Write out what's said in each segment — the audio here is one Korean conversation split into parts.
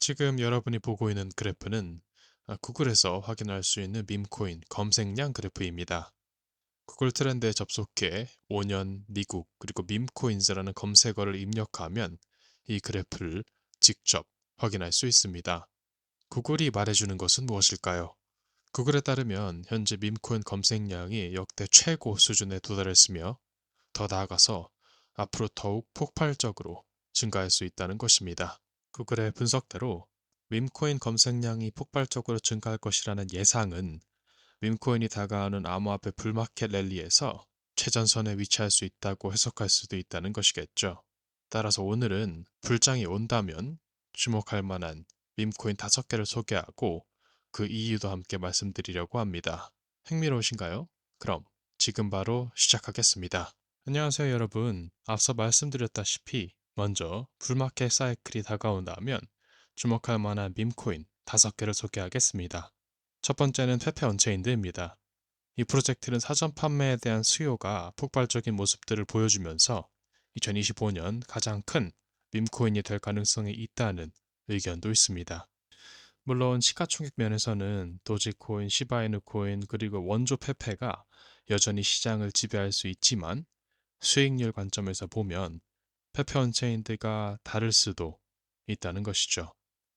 지금 여러분이 보고 있는 그래프는 구글에서 확인할 수 있는 밈코인 검색량 그래프입니다. 구글 트렌드에 접속해 5년 미국 그리고 밈코인즈라는 검색어를 입력하면 이 그래프를 직접 확인할 수 있습니다. 구글이 말해주는 것은 무엇일까요? 구글에 따르면 현재 밈코인 검색량이 역대 최고 수준에 도달했으며 더 나아가서 앞으로 더욱 폭발적으로 증가할 수 있다는 것입니다. 구글의 분석대로 밈코인 검색량이 폭발적으로 증가할 것이라는 예상은 밈코인이 다가오는 암호화폐 불마켓 랠리에서 최전선에 위치할 수 있다고 해석할 수도 있다는 것이겠죠. 따라서 오늘은 불장이 온다면 주목할 만한 밈코인 5개를 소개하고 그 이유도 함께 말씀드리려고 합니다. 흥미로우신가요? 그럼 지금 바로 시작하겠습니다. 안녕하세요 여러분. 앞서 말씀드렸다시피 먼저 불마켓 사이클이 다가온다면 주목할 만한 밈코인 5개를 소개하겠습니다. 첫 번째는 페페 언체인드입니다. 이 프로젝트는 사전 판매에 대한 수요가 폭발적인 모습들을 보여주면서 2025년 가장 큰 밈코인이 될 가능성이 있다는 의견도 있습니다. 물론 시가총액 면에서는 도지코인, 시바이누 코인 그리고 원조 페페가 여전히 시장을 지배할 수 있지만 수익률 관점에서 보면 페페 언체인드가 다를 수도 있다는 것이죠.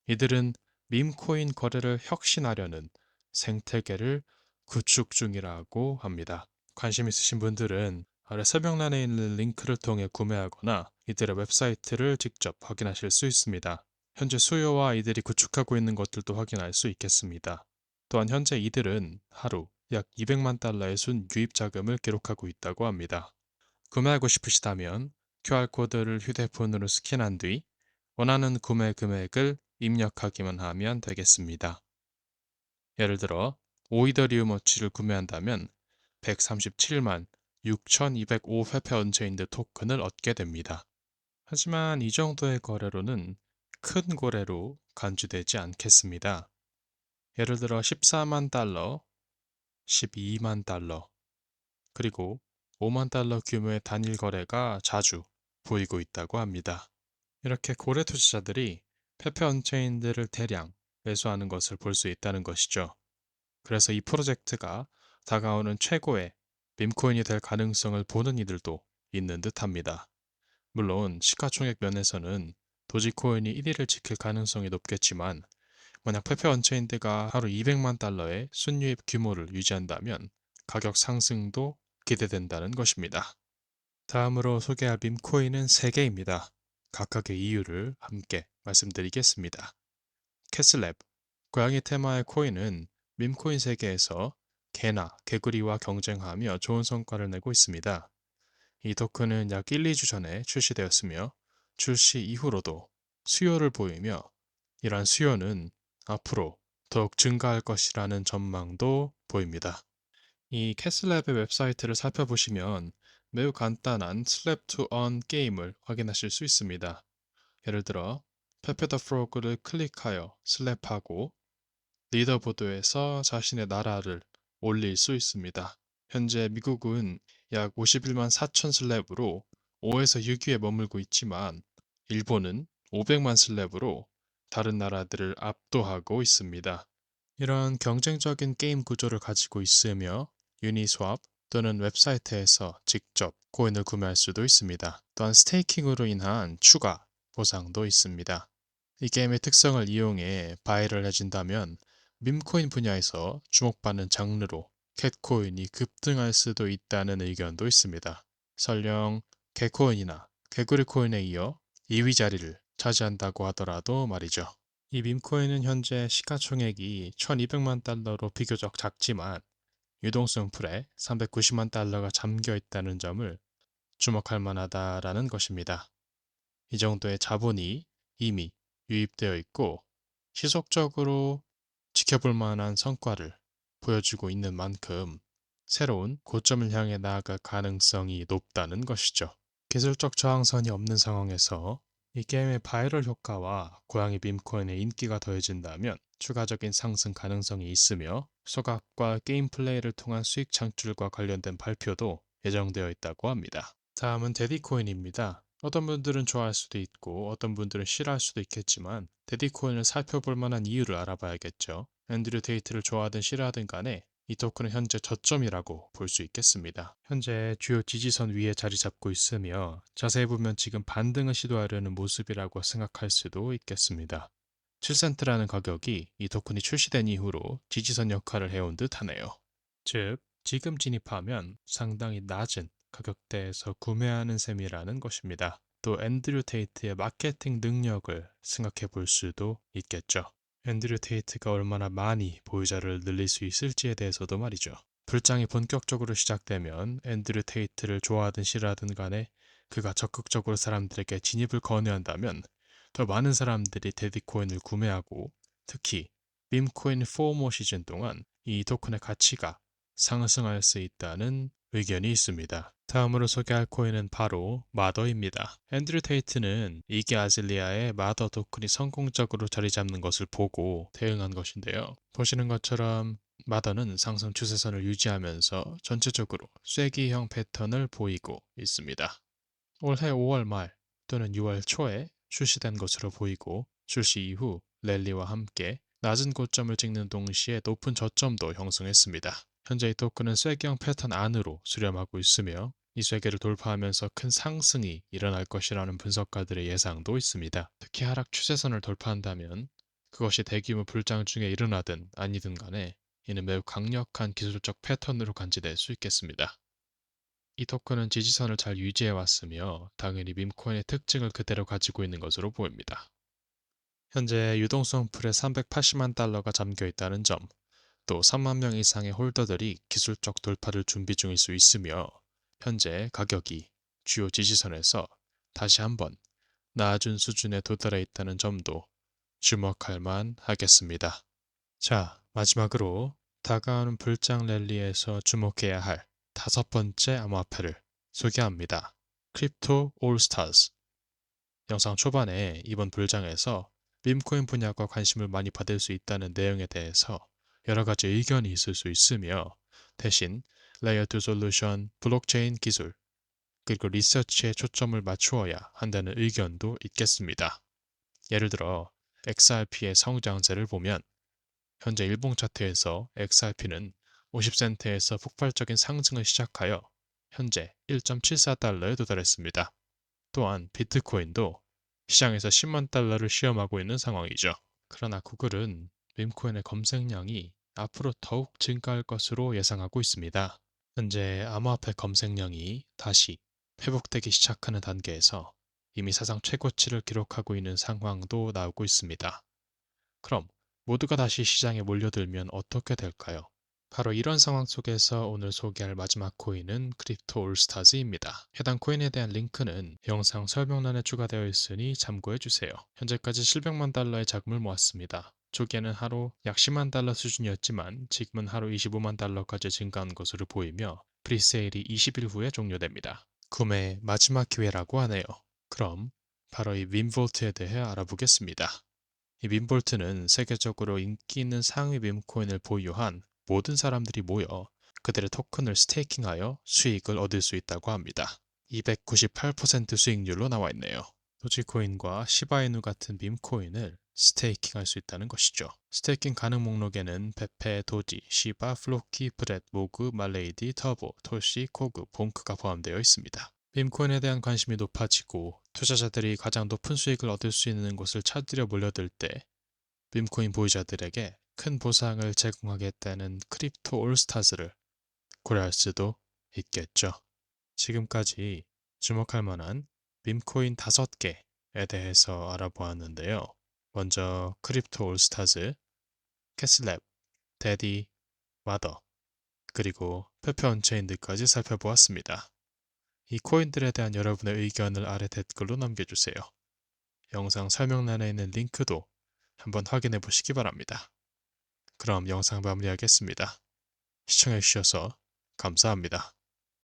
이들은 밈코인 거래를 혁신하려는 생태계를 구축 중이라고 합니다. 관심 있으신 분들은 아래 설명란에 있는 링크를 통해 구매하거나 이들의 웹사이트를 직접 확인하실 수 있습니다. 현재 수요와 이들이 구축하고 있는 것들도 확인할 수 있겠습니다. 또한 현재 이들은 하루 약 200만 달러의 순 유입 자금을 기록하고 있다고 합니다. 구매하고 싶으시다면 QR코드를 휴대폰으로 스캔한 뒤 원하는 구매 금액을 입력하기만 하면 되겠습니다. 예를 들어 5이더리움어치를 구매한다면 137만 6,205 회페 언체인드 토큰을 얻게 됩니다. 하지만 이 정도의 거래로는 큰 거래로 간주되지 않겠습니다. 예를 들어 14만 달러, 12만 달러, 그리고 5만 달러 규모의 단일 거래가 자주 보이고 있다고 합니다. 이렇게 고래 투자자들이 페페 언체인들을 대량 매수하는 것을 볼 수 있다는 것이죠. 그래서 이 프로젝트가 다가오는 최고의 밈코인이 될 가능성을 보는 이들도 있는 듯합니다. 물론 시가총액 면에서는 도지코인이 1위를 지킬 가능성이 높겠지만 만약 페페 언체인드가 하루 200만 달러의 순유입 규모를 유지한다면 가격 상승도 기대된다는 것입니다. 다음으로 소개할 밈코인은 3개입니다. 각각의 이유를 함께 말씀드리겠습니다. 캐슬랩, 고양이 테마의 코인은 밈코인 세계에서 개나 개구리와 경쟁하며 좋은 성과를 내고 있습니다. 이 토큰은 약 1, 2주 전에 출시되었으며 출시 이후로도 수요를 보이며 이러한 수요는 앞으로 더욱 증가할 것이라는 전망도 보입니다. 이 캐슬랩의 웹사이트를 살펴보시면 매우 간단한 슬랩 투 언 게임을 확인하실 수 있습니다. 예를 들어 페페 더 프로그를 클릭하여 슬랩하고 리더보드에서 자신의 나라를 올릴 수 있습니다. 현재 미국은 약 51만 4천 슬랩으로 5에서 6위에 머물고 있지만 일본은 500만 슬랩으로 다른 나라들을 압도하고 있습니다. 이런 경쟁적인 게임 구조를 가지고 있으며 유니스왑 또는 웹사이트에서 직접 코인을 구매할 수도 있습니다. 또한 스테이킹으로 인한 추가 보상도 있습니다. 이 게임의 특성을 이용해 바이럴해진다면 밈코인 분야에서 주목받는 장르로 캣코인이 급등할 수도 있다는 의견도 있습니다. 설령 개코인이나 개구리 코인에 이어 2위 자리를 차지한다고 하더라도 말이죠. 이 밈코인은 현재 시가총액이 1200만 달러로 비교적 작지만 유동성 풀에 390만 달러가 잠겨 있다는 점을 주목할 만하다라는 것입니다. 이 정도의 자본이 이미 유입되어 있고 지속적으로 지켜볼 만한 성과를 보여주고 있는 만큼 새로운 고점을 향해 나아갈 가능성이 높다는 것이죠. 기술적 저항선이 없는 상황에서 이 게임의 바이럴 효과와 고양이 밈코인의 인기가 더해진다면 추가적인 상승 가능성이 있으며 소각과 게임 플레이를 통한 수익 창출과 관련된 발표도 예정되어 있다고 합니다. 다음은 데디코인입니다. 어떤 분들은 좋아할 수도 있고 어떤 분들은 싫어할 수도 있겠지만 데디코인을 살펴볼 만한 이유를 알아봐야겠죠. 앤드류 테이트를 좋아하든 싫어하든 간에 이 토큰은 현재 저점이라고 볼 수 있겠습니다. 현재 주요 지지선 위에 자리 잡고 있으며 자세히 보면 지금 반등을 시도하려는 모습이라고 생각할 수도 있겠습니다. 7센트라는 가격이 이 토큰이 출시된 이후로 지지선 역할을 해온 듯 하네요. 즉, 지금 진입하면 상당히 낮은 가격대에서 구매하는 셈이라는 것입니다. 또 앤드류 테이트의 마케팅 능력을 생각해 볼 수도 있겠죠. 앤드류 테이트가 얼마나 많이 보유자를 늘릴 수 있을지에 대해서도 말이죠. 불장이 본격적으로 시작되면 앤드류 테이트를 좋아하든 싫어하든 간에 그가 적극적으로 사람들에게 진입을 권유한다면 더 많은 사람들이 데디코인을 구매하고 특히 밈코인 포모 시즌 동안 이 토큰의 가치가 상승할 수 있다는 의견이 있습니다. 다음으로 소개할 코인은 바로 마더입니다. 앤드류 테이트는 이게 아질리아의 마더 토큰이 성공적으로 자리 잡는 것을 보고 대응한 것인데요. 보시는 것처럼 마더는 상승 추세선을 유지하면서 전체적으로 쐐기형 패턴을 보이고 있습니다. 올해 5월 말 또는 6월 초에 출시된 것으로 보이고 출시 이후 랠리와 함께 낮은 고점을 찍는 동시에 높은 저점도 형성했습니다. 현재 이 토큰은 쐐기형 패턴 안으로 수렴하고 있으며 이 쐐기를 돌파하면서 큰 상승이 일어날 것이라는 분석가들의 예상도 있습니다. 특히 하락 추세선을 돌파한다면 그것이 대규모 불장 중에 일어나든 아니든 간에 이는 매우 강력한 기술적 패턴으로 간지될 수 있겠습니다. 이 토큰은 지지선을 잘 유지해 왔으며 당연히 밈코인의 특징을 그대로 가지고 있는 것으로 보입니다. 현재 유동성 풀에 380만 달러가 잠겨 있다는 점, 또 3만 명 이상의 홀더들이 기술적 돌파를 준비 중일 수 있으며 현재 가격이 주요 지지선에서 다시 한번 나아진 수준에 도달해 있다는 점도 주목할 만 하겠습니다. 자, 마지막으로 다가오는 불장 랠리에서 주목해야 할 5번째 암호화폐를 소개합니다. 크립토 올스타즈. 영상 초반에 이번 불장에서 밈코인 분야가 관심을 많이 받을 수 있다는 내용에 대해서 여러 가지 의견이 있을 수 있으며 대신 레이어 2 솔루션, 블록체인 기술, 그리고 리서치에 초점을 맞추어야 한다는 의견도 있겠습니다. 예를 들어 XRP의 성장세를 보면 현재 일봉 차트에서 XRP는 50센트에서 폭발적인 상승을 시작하여 현재 1.74달러에 도달했습니다. 또한 비트코인도 시장에서 10만 달러를 시험하고 있는 상황이죠. 그러나 구글은 밈코인의 검색량이 앞으로 더욱 증가할 것으로 예상하고 있습니다. 현재 암호화폐 검색량이 다시 회복되기 시작하는 단계에서 이미 사상 최고치를 기록하고 있는 상황도 나오고 있습니다. 그럼 모두가 다시 시장에 몰려들면 어떻게 될까요? 바로 이런 상황 속에서 오늘 소개할 마지막 코인은 크립토 올스타즈입니다. 해당 코인에 대한 링크는 영상 설명란에 추가되어 있으니 참고해주세요. 현재까지 700만 달러의 자금을 모았습니다. 초기에는 하루 약 10만 달러 수준이었지만 지금은 하루 25만 달러까지 증가한 것으로 보이며 프리세일이 20일 후에 종료됩니다. 구매의 마지막 기회라고 하네요. 그럼 바로 이 윈볼트에 대해 알아보겠습니다. 이 윈볼트는 세계적으로 인기 있는 상위 밈코인을 보유한 모든 사람들이 모여 그들의 토큰을 스테이킹하여 수익을 얻을 수 있다고 합니다. 298% 수익률로 나와 있네요. 도지코인과 시바이누 같은 밈코인을 스테이킹할 수 있다는 것이죠. 스테이킹 가능 목록에는 페페, 도지, 시바, 플로키, 브렛, 모그, 말레이디, 터보, 토시, 코그, 봉크가 포함되어 있습니다. 밈코인에 대한 관심이 높아지고 투자자들이 가장 높은 수익을 얻을 수 있는 곳을 찾으려 몰려들 때 밈코인 보유자들에게 큰 보상을 제공하겠다는 크립토 올스타즈를 고려할 수도 있겠죠. 지금까지 주목할 만한 밈코인 5개에 대해서 알아보았는데요. 먼저 크립토 올스타즈, 캐슬랩, 데디, 마더, 그리고 페페 언체인드까지 살펴보았습니다. 이 코인들에 대한 여러분의 의견을 아래 댓글로 남겨주세요. 영상 설명란에 있는 링크도 한번 확인해 보시기 바랍니다. 그럼 영상 마무리하겠습니다. 시청해주셔서 감사합니다.